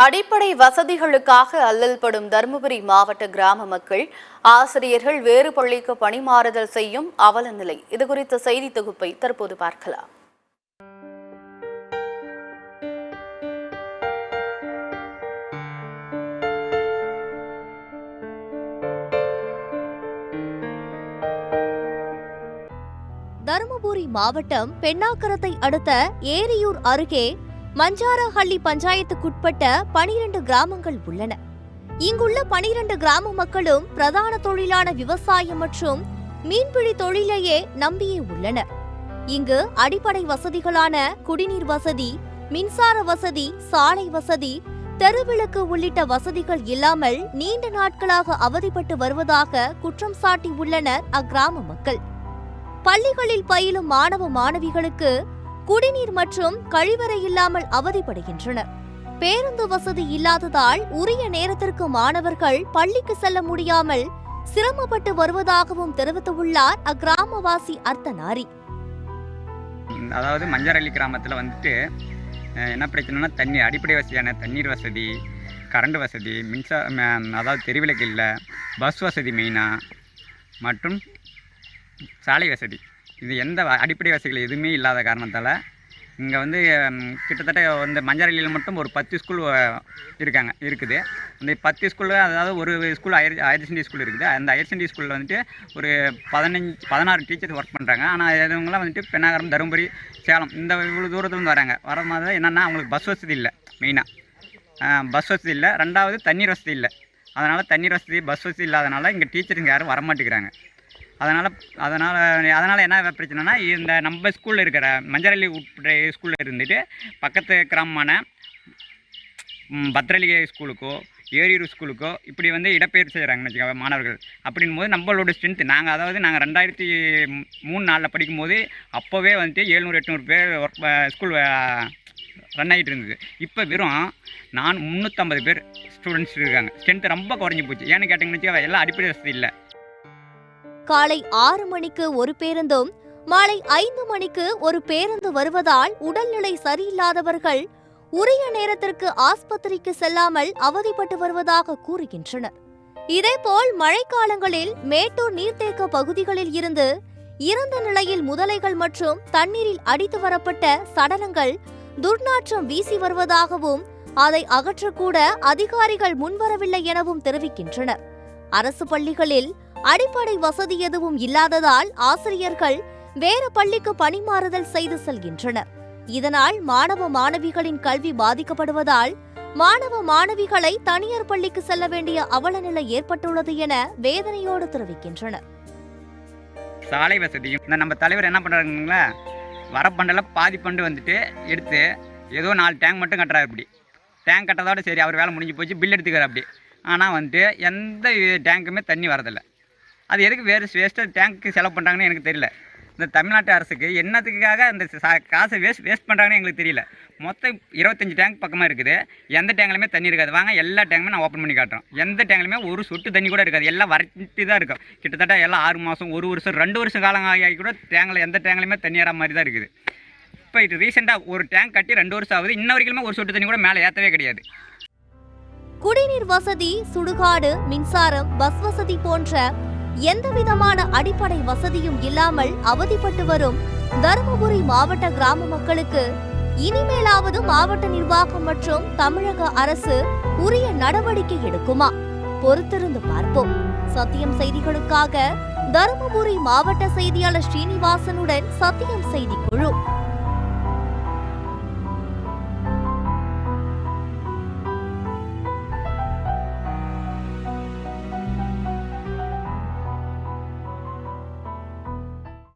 அடிப்படை வசதிகளுக்காக அல்லல்படும் தருமபுரி மாவட்ட கிராம மக்கள், ஆசிரியர்கள் வேறு பள்ளிக்கு பணிமாறுதல் செய்யும் அவல நிலை. இதுகுறித்த செய்தி தொகுப்பை தற்போது பார்க்கலாம். தருமபுரி மாவட்டம் பெண்ணாகரத்தை அடுத்த ஏரியூர் அருகே மஞ்சாரஹள்ளி பஞ்சாயத்துக்குட்பட்ட 12 கிராமங்கள் உள்ளன. இங்குள்ள 12 கிராம மக்களும் பிரதான தொழிலான விவசாயம் மற்றும் மீன்பிடி தொழிலையே நம்பியே உள்ளனர். இங்கு அடிப்படை வசதிகளான குடிநீர் வசதி, மின்சார வசதி, சாலை வசதி, தெருவிளக்கு உள்ளிட்ட வசதிகள் இல்லாமல் நீண்ட நாட்களாக அவதிப்பட்டு வருவதாக குற்றம் சாட்டி உள்ளனர் அக்கிராம மக்கள். பள்ளிகளில் பயிலும் மாணவ மாணவிகளுக்கு குடிநீர் மற்றும் கழிவறை இல்லாமல் அவதிப்படுகின்றனர். பேருந்து வசதி இல்லாததால் உரிய நேரத்திற்கு மாணவர்கள் பள்ளிக்கு செல்ல முடியாமல் சிரமப்பட்டு வருவதாகவும் தெரிவித்துள்ளார் அக்கிராமவாசி அர்த்தநாரி. அதாவது மஞ்சாரஹள்ளி கிராமத்தில் என்ன பிரச்சனைனா அடிப்படை வசதியான தண்ணீர் வசதி, கரண்ட் வசதி, அதாவது தெருவிளக்கு இல்லை, பஸ் வசதி மெயினாக, மற்றும் சாலை வசதி. இது எந்த அடிப்படை வசதிகள் எதுவுமே இல்லாத காரணத்தால் இங்கே கிட்டத்தட்ட மஞ்சாரஹள்ளியில் மட்டும் ஒரு 10 ஸ்கூல் இருக்குது. அந்த 10 ஸ்கூலில், அதாவது ஒரு ஸ்கூல் ஹையர் செகண்டரி ஸ்கூல் இருக்குது. அந்த ஹையர் செகண்டரி ஸ்கூலில் ஒரு 16 டீச்சர்ஸ் ஒர்க் பண்ணுறாங்க. ஆனால் இவங்களாம் பெண்ணாகரம், தருமபுரி, சேலம் இவ்வளோ தூரத்துலேருந்து வராங்க. வரும்போது என்னென்னா அவங்களுக்கு பஸ் வசதி இல்லை. மெயினாக பஸ் வசதி இல்லை. ரெண்டாவது தண்ணீர் வசதி இல்லை. அதனால் தண்ணீர் வசதி, பஸ் வசதி இல்லாதனால இங்கே டீச்சருங்க யாரும் வரமாட்டேங்கிறாங்க. அதனால் என்ன பிரச்சனைனா, இந்த நம்ம ஸ்கூலில் இருக்கிற மஞ்சாரஹள்ளி உட்பட்ட ஸ்கூலில் பக்கத்து கிராமமான பத்ரலி ஸ்கூலுக்கோ ஏரியூர் ஸ்கூலுக்கோ இப்படி இடப்பெயர்ச்சி செய்கிறாங்கன்னு வச்சுக்கோங்க மாணவர்கள். அப்படின் போது நம்மளோட ஸ்ட்ரென்த்து நாங்கள் 2003-4 படிக்கும்போது அப்போவே 700-800 பேர் ஸ்கூல் ரன் ஆகிட்டு இருந்தது. இப்போ வெறும் 350 பேர் ஸ்டூடெண்ட்ஸ் இருக்காங்க. ஸ்ட்ரென்த்து ரொம்ப குறைஞ்சி போச்சு. ஏன்னு கேட்டிங்கன்னு வச்சுக்கோங்க, எல்லாம் அடிப்படை வசதி இல்லை. காலை 6 மணிக்கு ஒரு பேருந்தும் மாலை 5 மணிக்கு ஒரு பேருந்து வருவதால் உடல்நிலை சரியில்லாதவர்கள் உரிய நேரத்திற்கு ஆஸ்பத்திரிக்கு செல்லாமல் அவதிப்பட்டு வருவதாக கூறுகின்றனர். இதேபோல் மழைக்காலங்களில் மேட்டூர் நீர்த்தேக்க பகுதிகளில் இருந்து இறந்த நிலையில் முதலைகள் மற்றும் தண்ணீரில் அடித்து வரப்பட்ட சடலங்கள் துர்நாற்றம் வீசி வருவதாகவும் அதை அகற்றக்கூட அதிகாரிகள் முன்வரவில்லை எனவும் தெரிவிக்கின்றனர். அரசு பள்ளிகளில் அடிப்படை வசதி எதுவும் இல்லாததால் ஆசிரியர்கள் வேறு பள்ளிக்கு பணிமாறுதல் செய்து செல்கின்றனர். இதனால் மாணவ மாணவிகளின் கல்வி பாதிக்கப்படுவதால் மாணவ மாணவிகளை தனியார் பள்ளிக்கு செல்ல வேண்டிய அவலநிலை ஏற்பட்டுள்ளது என வேதனையோடு தெரிவிக்கின்றனர். சாலை வசதியும் நம்ம தலைவர் என்ன பண்றாங்களா, வர பண்டல பாதி பண்டு எடுத்து ஏதோ 4 டேங்க் மட்டும் கட்டுறாரு. அப்படி டேங்க் கட்டதோட சரி, அவர் வேலை முடிஞ்சு போச்சு, பில் எடுத்துக்கிறார். அப்படி ஆனால் எந்த டேங்க்குமே தண்ணி வரதில்லை. அது எதுக்கு வேஸ்ட்டாக டேங்க்கு செலவு பண்ணுறாங்கன்னு எனக்கு தெரியல. இந்த தமிழ்நாட்டு அரசுக்கு என்னத்துக்காக அந்த காசை வேஸ்ட் பண்ணுறாங்கன்னு எங்களுக்கு தெரியல. மொத்தம் 25 டேங்க் பக்கமாக இருக்குது. எந்த டேங்க்லையுமே தண்ணி இருக்காது. வாங்க எல்லா டேங்குமே நான் ஓப்பன் பண்ணி காட்டுறோம். எந்த டேங்க்லையுமே ஒரு சொட்டு தண்ணி கூட இருக்காது. எல்லாம் வறட்டு தான் இருக்கும். கிட்டத்தட்ட எல்லாம் 6 மாதம், 1 வருஷம், 2 வருஷம் காலம் ஆகி கூட எந்த டேங்க்லையுமே தண்ணி ஏற மாதிரி தான் இருக்குது. இப்போ இது ரீசெண்டாக ஒரு டேங்க் கட்டி 2 வருஷம் ஆகுது. இன்ன வரைக்குமே ஒரு சொட்டு தண்ணி கூட மேலே ஏற்றவே கிடையாது. குடிநீர் வசதி, சுடுகாடு, மின்சாரம், பஸ் வசதி போன்ற எந்தவிதமான அடிப்படை வசதியும் இல்லாமல் அவதிப்பட்டு வரும் தருமபுரி மாவட்ட கிராம மக்களுக்கு இனிமேலாவது மாவட்ட நிர்வாகம் மற்றும் தமிழக அரசு உரிய நடவடிக்கை எடுக்குமா? பொறுத்திருந்து பார்ப்போம். சத்தியம் செய்திகளுக்காக தருமபுரி மாவட்ட செய்தியாளர் ஸ்ரீனிவாசனுடன் சத்தியம் செய்தி குழு.